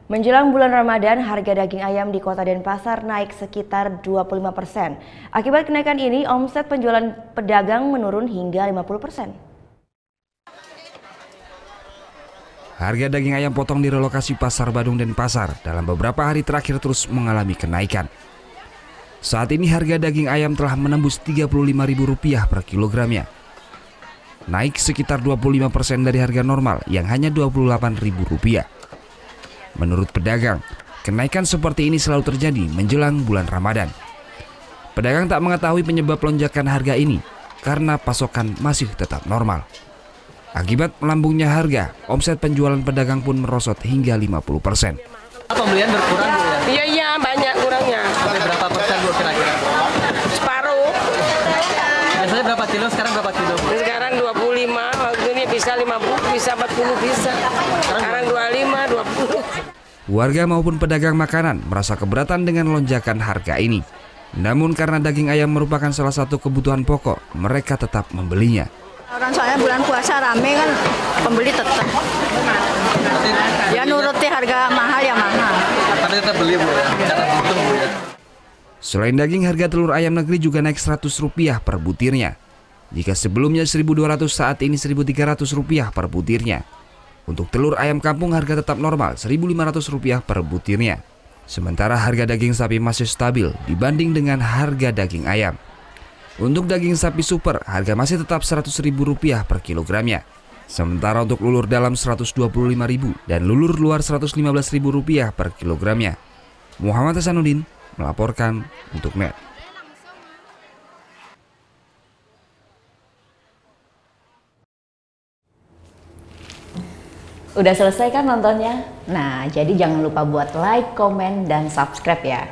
Menjelang bulan Ramadan, harga daging ayam di Kota Denpasar naik sekitar 25%. Akibat kenaikan ini, omset penjualan pedagang menurun hingga 50%. Harga daging ayam potong di relokasi Pasar Badung Denpasar dalam beberapa hari terakhir terus mengalami kenaikan. Saat ini harga daging ayam telah menembus Rp35.000 per kilogramnya. Naik sekitar 25% dari harga normal yang hanya Rp28.000. Menurut pedagang, kenaikan seperti ini selalu terjadi menjelang bulan Ramadan. Pedagang tak mengetahui penyebab lonjakan harga ini karena pasokan masih tetap normal. Akibat melambungnya harga, omset penjualan pedagang pun merosot hingga 50%. Pembelian berkurang, Bu, ya? Iya, banyak kurangnya. Sampai berapa persen, Bu, kira-kira? Separuh. Biasanya berapa kilo, sekarang berapa kilo? Sekarang 25, waktu ini bisa 50, bisa 40, bisa. Sekarang 25, 20. Warga maupun pedagang makanan merasa keberatan dengan lonjakan harga ini. Namun karena daging ayam merupakan salah satu kebutuhan pokok, mereka tetap membelinya. Orang soalnya bulan puasa rame kan, pembeli tetap. Ya nuruti harga mahal ya mahal. Tapi tetap beli, Bu, ya? Karena butuh, Bu, ya? Selain daging, harga telur ayam negeri juga naik Rp100 per butirnya. Jika sebelumnya Rp1.200, saat ini Rp1.300 per butirnya. Untuk telur ayam kampung harga tetap normal Rp1.500 per butirnya. Sementara harga daging sapi masih stabil dibanding dengan harga daging ayam. Untuk daging sapi super, harga masih tetap Rp100.000 per kilogramnya. Sementara untuk lulur dalam Rp125.000 dan lulur luar Rp115.000 per kilogramnya. Muhammad Hasanuddin melaporkan untuk NET. Udah selesai kan nontonnya? Nah, jadi jangan lupa buat like, komen, dan subscribe ya.